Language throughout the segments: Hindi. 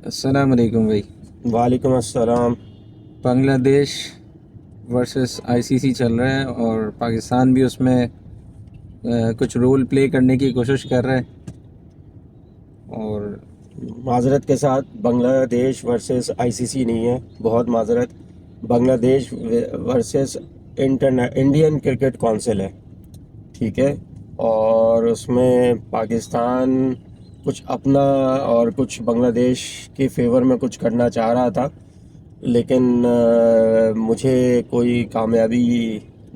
अस्सलाम वालेकुम भाई। वालेकुम अस्सलाम। बांग्लादेश वर्सेस आईसीसी चल रहा है और पाकिस्तान भी उसमें कुछ रोल प्ले करने की कोशिश कर रहा है। और माज़रत के साथ बांग्लादेश वर्सेस आईसीसी नहीं है, बहुत माज़रत। Bangladesh versus Indian cricket council है, ठीक है। और उसमें पाकिस्तान कुछ अपना और कुछ बांग्लादेश के फेवर में कुछ करना चाह रहा था, लेकिन मुझे कोई कामयाबी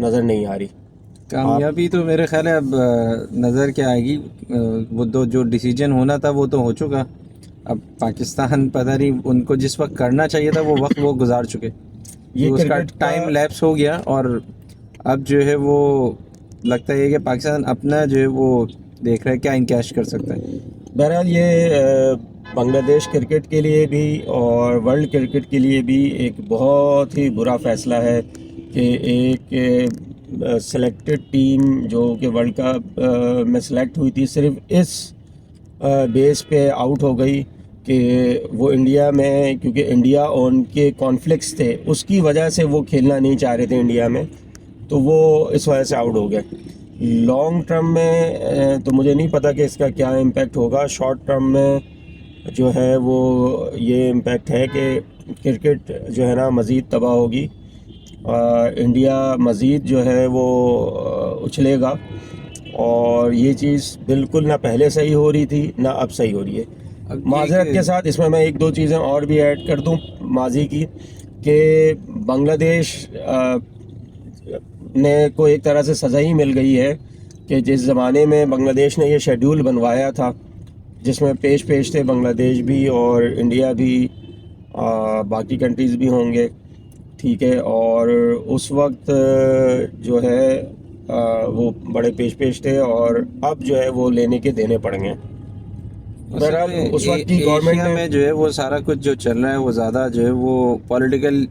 नज़र नहीं आ रही। आप कामयाबी तो मेरे ख्याल है अब नज़र क्या आएगी। वो तो जो डिसीजन होना था वो तो हो चुका। अब पाकिस्तान पता नहीं उनको जिस वक्त करना चाहिए था वो वक्त वो गुजार चुके, ये तो उसका क्रिकेट का टाइम लैप्स हो गया। और अब जो है वो लगता है कि पाकिस्तान अपना जो है वो देख रहा है क्या इनकैश कर सकता है। बहरहाल ये बांग्लादेश क्रिकेट के लिए भी और वर्ल्ड क्रिकेट के लिए भी एक बहुत ही बुरा फैसला है कि एक सेलेक्टेड टीम जो कि वर्ल्ड कप में सेलेक्ट हुई थी, सिर्फ इस बेस पे आउट हो गई कि वो इंडिया में, क्योंकि इंडिया और उनके कॉन्फ्लिक्ट्स थे, उसकी वजह से वो खेलना नहीं चाह रहे थे इंडिया में, तो वो इस वजह से आउट हो गए। लॉन्ग टर्म में तो मुझे नहीं पता कि इसका क्या इम्पेक्ट होगा। शॉर्ट टर्म में जो है वो ये इम्पेक्ट है कि क्रिकेट जो है ना मज़ीद तबाह होगी। इंडिया मज़ीद जो है वो उछलेगा, और ये चीज़ बिल्कुल ना पहले सही हो रही थी ना अब सही हो रही है। अब ये माज़रत के कि साथ इसमें मैं एक दो चीज़ें और भी ऐड कर दूं माजी की, कि बांग्लादेश ने को एक तरह से सज़ा ही मिल गई है कि जिस ज़माने में बांग्लादेश ने ये शेड्यूल बनवाया था, जिसमें पेश थे बांग्लादेश भी और इंडिया भी, बाकी कंट्रीज़ भी होंगे, ठीक है। और उस वक्त जो है वो बड़े पेश थे, और अब जो है वो लेने के देने पड़ गए। असल बहरहाल में उस वक्त की गवर्नमेंट एशिया ने में जो है वो सारा कुछ जो चल रहा है वो ज़्यादा जो है वो पॉलिटिकल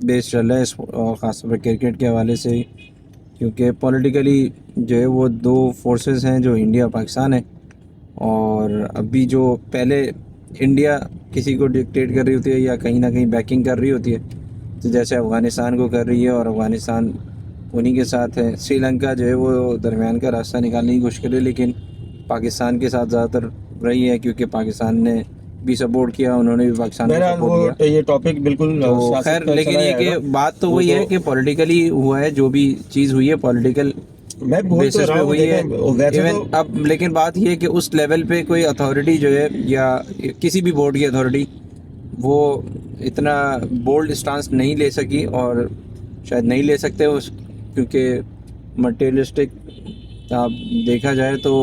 बेस चल रहा है और ख़ासतौर पर क्रिकेट के हवाले से। क्योंकि पॉलिटिकली जो है वो दो फोर्सेस हैं जो इंडिया और पाकिस्तान है। और अभी जो पहले इंडिया किसी को डिक्टेट कर रही होती है या कहीं ना कहीं बैकिंग कर रही होती है, तो जैसे अफ़गानिस्तान को कर रही है और अफ़गानिस्तान उन्हीं के साथ है। श्रीलंका जो है वो दरमियान का रास्ता निकालने की कोशिश कर रही है, लेकिन पाकिस्तान के साथ ज़्यादातर रही है क्योंकि पाकिस्तान ने भी सपोर्ट किया, उन्होंने भी पाकिस्तान को बहरहाल सपोर्ट किया। वो ये टॉपिक बिल्कुल तो सियासत खैर, का लेकिन चला ये जाएगा। कि बात तो वो वही तो है कि पॉलिटिकली हुआ है, जो भी चीज़ हुई है पॉलिटिकल मैं बोल तो बेसिस रहा पे हूँ, हुई है। देखें वैसे इवन तो अब लेकिन बात ये है कि उस लेवल पे कोई अथॉरिटी जो है या किसी भी बोर्ड की अथॉरिटी वो इतना बोल्ड स्टांस नहीं ले सकी, और शायद नहीं ले सकते उस, क्योंकि मटेरियलिस्टिक आप देखा जाए तो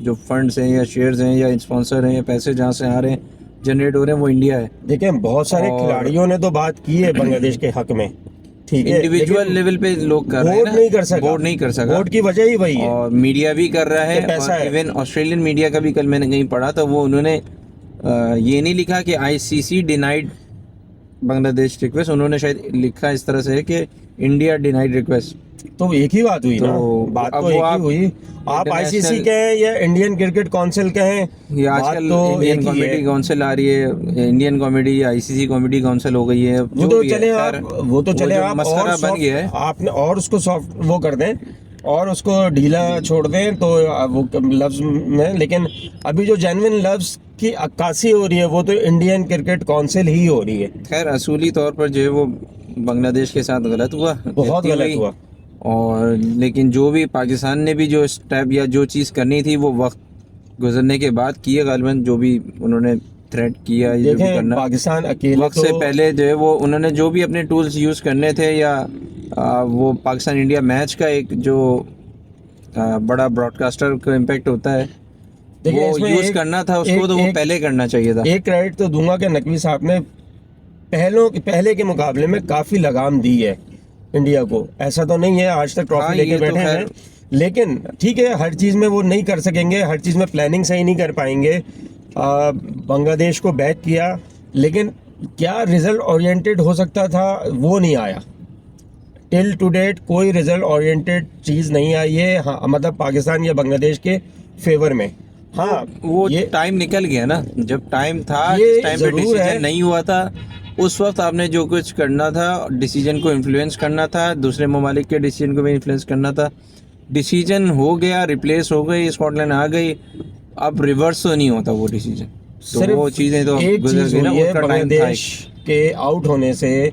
जो फंड्स हैं या शेयर्स हैं या स्पॉन्सर हैं या पैसे जहाँ से आ रहे हैं जनरेट हो रहे हैं वो इंडिया है। देखें बहुत सारे और खिलाड़ियों ने तो बात की है बांग्लादेश के हक में, ठीक है, इंडिविजुअल लेकिन लेवल पे लोग कर रहे हैं बोर्ड ना, नहीं कर सका। बोर्ड नहीं कर सका। बोर्ड की वजह ही वही है और मीडिया भी कर रहा कि है, पैसा और है। इवन ऑस्ट्रेलियन मीडिया का भी कल मैंने कहीं पढ़ा था, वो उन्होंने ये नहीं लिखा कि आईसीसी डिनाइड बांग्लादेश रिक्वेस्ट, उन्होंने शायद लिखा इस तरह से है कि इंडिया डिनाइड रिक्वेस्ट। तो एक ही बात हुई तो ना, बात अब तो वो एक ही आप हुई। आप आईसीसी इंटरनेशनल, कहें या इंडियन क्रिकेट काउंसिल कहें, ये बात आजकल तो इंडियन एक ही है। कॉमेडी काउंसिल आ रही है, इंडियन कॉमेडी या आईसीसी कॉमेडी काउंसिल हो गई है, वो जो तो भी है। चले आप खैर, वो तो वो चले जो आप और मसखरा बन सॉफ्ट, गया है। आपने और उसको सॉफ्ट वो कर दें और उसको ढीला छोड़ दें तो वो लफ्ज में, लेकिन अभी जो जेन्युइन लफ्ज की अक्कासी हो रही है वो तो इंडियन क्रिकेट काउंसिल ही हो रही है। खैर, असूली तौर पर जो है वो बांग्लादेश के साथ गलत हुआ, बहुत ज्यादती गलत हुई। हुआ। और लेकिन जो भी पाकिस्तान ने भी जो स्टेप या जो चीज़ करनी थी वो वक्त गुजरने के बाद की है, गालिबन जो भी उन्होंने थ्रेट किया या जो भी देखें करना, पाकिस्तान अकेले वक्त तो से पहले जो है वो उन्होंने जो भी अपने टूल्स यूज़ करने थे, या वो पाकिस्तान इंडिया मैच का एक जो बड़ा ब्रॉडकास्टर का इम्पेक्ट होता है देखिए वो इसमें यूज़ एक करना था उसको, एक तो वो एक पहले करना चाहिए था। एक क्रेडिट तो दूंगा कि नकवी साहब ने पहले के मुकाबले में काफ़ी लगाम दी है इंडिया को। ऐसा तो नहीं है आज तक ट्रॉफी हाँ, लेके ये तो बैठे हैं, खैर लेकिन ठीक है हर चीज़ में वो नहीं कर सकेंगे, हर चीज़ में प्लानिंग सही नहीं कर पाएंगे। बांग्लादेश को बैक किया, लेकिन क्या रिजल्ट ओरिएंटेड हो सकता था वो नहीं आया। टिल टू डेट कोई रिजल्ट ओरिएंटेड चीज़ नहीं आई है, हाँ, मतलब पाकिस्तान या बांग्लादेश के फेवर में। हाँ वो ये टाइम निकल गया ना, जब टाइम था, ये जिस टाइम पे जरूर है। डिसीजन नहीं हुआ था उस वक्त आपने जो कुछ करना था, डिसीजन को इन्फ्लुएंस करना था, दूसरे ममालिक के डिसीजन को भी इन्फ्लुएंस करना था। डिसीजन हो गया, रिप्लेस हो गई, स्कॉटलैंड आ गई, अब रिवर्स तो नहीं होता वो डिसीजन। तो वो सिर्फ चीज़ें तो एक गुजर चीज गई ना, हुई है उनका टाइम था बांग्लादेश के आउट होने से,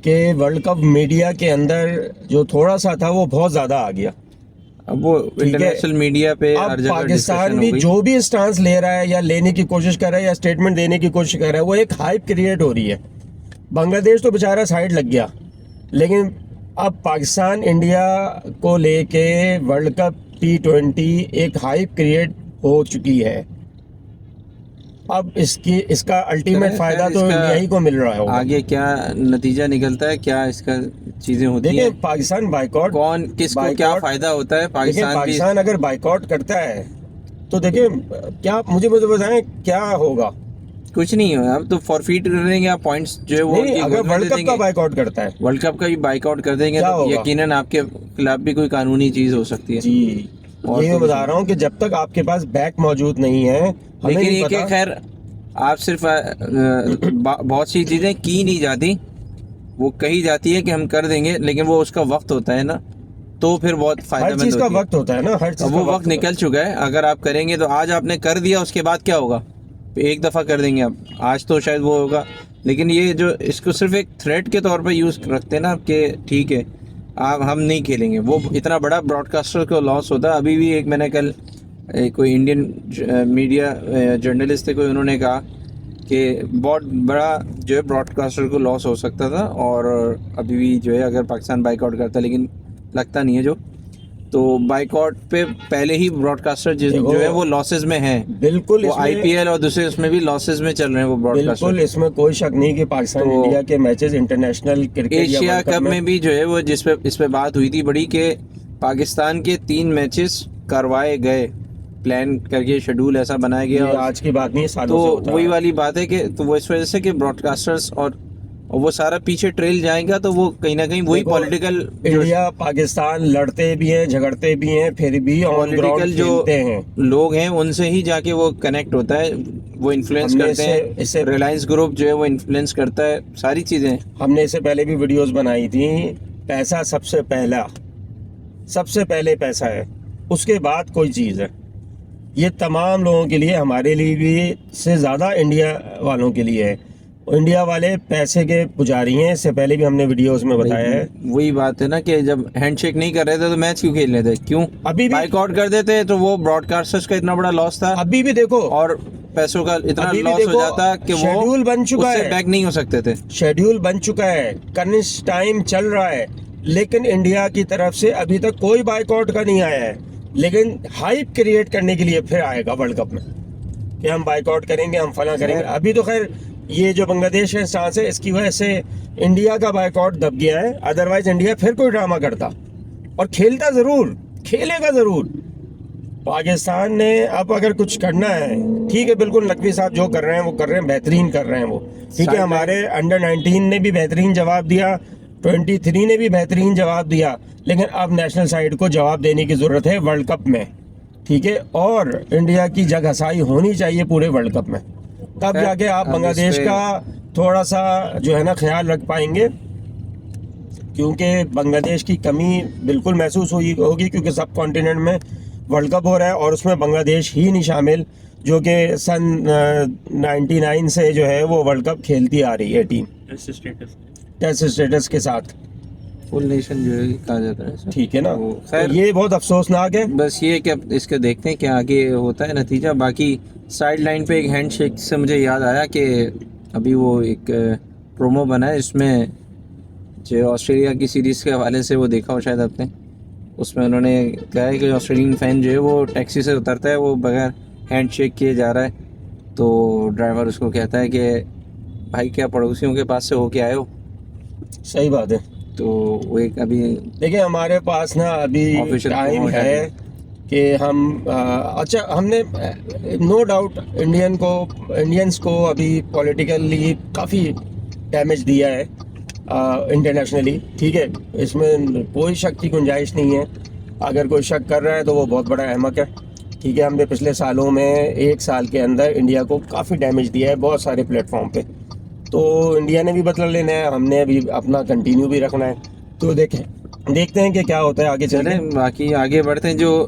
कि वर्ल्ड कप मीडिया के अंदर जो थोड़ा सा था वो बहुत ज्यादा आ गया। अब वो ठीक है, इंटरनेशनल मीडिया पे हर अब जगह पाकिस्तान डिस्कशन हो भी गई। जो भी स्टांस ले रहा है या लेने की कोशिश कर रहा है या स्टेटमेंट देने की कोशिश कर रहा है, वो एक हाइप क्रिएट हो रही है। बांग्लादेश तो बेचारा साइड लग गया, लेकिन अब पाकिस्तान इंडिया को लेके वर्ल्ड कप T20 एक हाइप क्रिएट हो चुकी है। अब इसका अल्टीमेट खैर फायदा तो इसका इंडिया ही को मिल रहा होगा। आगे क्या नतीजा निकलता है, क्या इसका चीज़ें होती देखिए हैं, पाकिस्तान बाइकॉट, कौन किसको क्या फायदा होता है। देखिए पाकिस्तान भी पाकिस्तान अगर बाइकॉट करता है तो देखिए क्या, मुझे बताएं क्या होगा। कुछ नहीं है, अब तो फॉरफीट कर देंगे आप पॉइंट्स जो है वो नहीं, उनकी अगर गोद में वर्ल्ड दे कप देंगे। का बाइकॉट करता है वर्ल्ड कप का भी बाइकआउट कर देंगे क्या तो होगा? यकीनन आपके खिलाफ भी कोई कानूनी चीज़ हो सकती है। जी, और ये तो मैं कुछ बता रहा हूँ कि जब तक आपके पास बैक मौजूद नहीं है, हमें लेकिन नहीं ये कि पता। खैर आप सिर्फ बहुत सी चीज़ें की नहीं जाती, वो कही जाती है कि हम कर देंगे, लेकिन वो उसका वक्त होता है ना, तो फिर बहुत हर फायदेमंद चीज का होती है। वक्त होता है ना, हर चीज अब का वो वक्त वक्त होता निकल चुका है, अगर आप करेंगे तो आज आपने कर दिया, उसके बाद क्या होगा, एक दफ़ा कर देंगे आप, आज तो शायद वो होगा। लेकिन ये जो इसको सिर्फ एक थ्रेट के तौर पे यूज़ रखते हैं ना कि ठीक है आप हम नहीं खेलेंगे, वो इतना बड़ा ब्रॉडकास्टर को लॉस होता है। अभी भी एक मैंने कल कोई इंडियन मीडिया जर्नलिस्ट थे, कोई उन्होंने कहा कि बहुत बड़ा जो है ब्रॉडकास्टर को लॉस हो सकता था, और अभी भी जो है अगर पाकिस्तान बाइकआउट करता, लेकिन लगता नहीं है जो, तो बाइकआउट पे पहले ही ब्रॉडकास्टर देखो, जो है वो लॉसेस में हैं। बिल्कुल वो इसमें आईपीएल और दूसरे उसमें भी लॉसेस में चल रहे हैं वो बिल्कुल ब्रॉडकास्टर। इसमें कोई शक नहीं कि पाकिस्तान तो इंडिया के मैचेस इंटरनेशनल क्रिकेट या एशिया वर्ल्ड कप कप में भी जो है वो इस पे बात हुई थी बड़ी, कि पाकिस्तान के 3 मैचेस करवाए गए, प्लान करके शेड्यूल ऐसा बनाया ये गया। आज की बात नहीं, सालों से तो होता वही है। वाली बात है कि तो वो इस वजह से कि ब्रॉडकास्टर्स और वो सारा पीछे ट्रेल जाएगा, तो वो कहीं ना कहीं वही देखो, पॉलिटिकल इंडिया पाकिस्तान लड़ते भी हैं, झगड़ते भी हैं, फिर भी ऑन ग्राउंड पॉलिटिकल जो खेलते हैं। लोग हैं उनसे ही जाके वो कनेक्ट होता है, वो इन्फ्लुएंस हमने करते इससे हैं। रिलायंस ग्रुप जो है वो इन्फ्लुएंस करता है सारी चीज़ें। हमने इससे पहले भी वीडियोस बनाई थी। पैसा सबसे पहला, सबसे पहले पैसा है, उसके बाद कोई चीज़ है। ये तमाम लोगों के लिए, हमारे लिए भी से ज़्यादा इंडिया वालों के लिए है। इंडिया वाले पैसे के पुजारी हैं, इससे पहले भी हमने वीडियोस में बताया है। वही बात है ना कि जब हैंडशेक नहीं कर रहे थे तो मैच क्यों खेल रहे थे, क्यों अभी भी बाइकआउट कर देते, तो वो ब्रॉडकास्टर्स का इतना बड़ा लॉस था, अभी भी देखो, और पैसों का इतना अभी भी लॉस हो देखो, जाता कि वो शेड्यूल बन चुका उससे है। बैक नहीं हो सकते थे। शेड्यूल बन चुका है, कर्निश टाइम चल रहा है, लेकिन इंडिया की तरफ से अभी तक कोई बाइकआउट का नहीं आया है। लेकिन हाइप क्रिएट करने के लिए फिर आएगा वर्ल्ड कप में कि हम बाइकआउट करेंगे, हम फला करेंगे। अभी तो खैर ये जो बांग्लादेश का स्टांस है, इसकी वजह से इंडिया का बाइकआउट दब गया है। अदरवाइज इंडिया फिर कोई ड्रामा करता और खेलता जरूर, खेलेगा जरूर। पाकिस्तान ने अब अगर कुछ करना है, ठीक है, बिल्कुल नकवी साहब जो कर रहे हैं वो कर रहे हैं, बेहतरीन कर रहे हैं वो, ठीक है। हमारे अंडर 19 ने भी बेहतरीन जवाब दिया, 23 ने भी बेहतरीन जवाब दिया, लेकिन अब नेशनल साइड को जवाब देने की ज़रूरत है वर्ल्ड कप में, ठीक है। और इंडिया की जगहसाई होनी चाहिए पूरे वर्ल्ड कप में, तब जाके आप अब बांग्लादेश इस पे- का थोड़ा सा जो है ना ख्याल रख पाएंगे, क्योंकि बांग्लादेश की कमी बिल्कुल महसूस हुई होगी, क्योंकि सब कॉन्टिनेंट में वर्ल्ड कप हो रहा है और उसमें बांग्लादेश ही नहीं शामिल, जो कि सन 99 से जो है वो वर्ल्ड कप खेलती आ रही है टीम, टेस्ट स्टेटस के साथ, फुल नेशन जो है कहा जाता है ऐसा। ठीक है ना। तो तो खैर ये बहुत अफसोसनाक है। बस ये कि अब इसके देखते हैं क्या आगे होता है नतीजा। बाकी साइड लाइन पे एक हैंडशेक से मुझे याद आया कि अभी वो एक प्रोमो बना है, इसमें जो ऑस्ट्रेलिया की सीरीज़ के हवाले से, वो देखा हो शायद आपने, उसमें उन्होंने कहा है कि ऑस्ट्रेलियन फ़ैन जो है वो टैक्सी से उतरता है, वो बगैर हैंडशेक किए जा रहा है, तो ड्राइवर उसको कहता है कि भाई क्या पड़ोसियों के पास से होके आए हो। सही बात है। तो वो एक अभी देखिए हमारे पास ना अभी Official टाइम promo है कि हम अच्छा, हमने नो डाउट इंडियंस को अभी पॉलिटिकली काफ़ी डैमेज दिया है इंटरनेशनली, ठीक है, इसमें कोई शक की गुंजाइश नहीं है। अगर कोई शक कर रहा है तो वो बहुत बड़ा अहमक है। ठीक है, हमने पिछले सालों में 1 साल के अंदर इंडिया को काफ़ी डैमेज दिया है बहुत सारे प्लेटफॉर्म पे। तो इंडिया ने भी बदला लेना है, हमने अभी अपना कंटिन्यू भी रखना है। तो देखते हैं कि क्या होता है आगे चल के। चलें बाकी आगे बढ़ते हैं। जो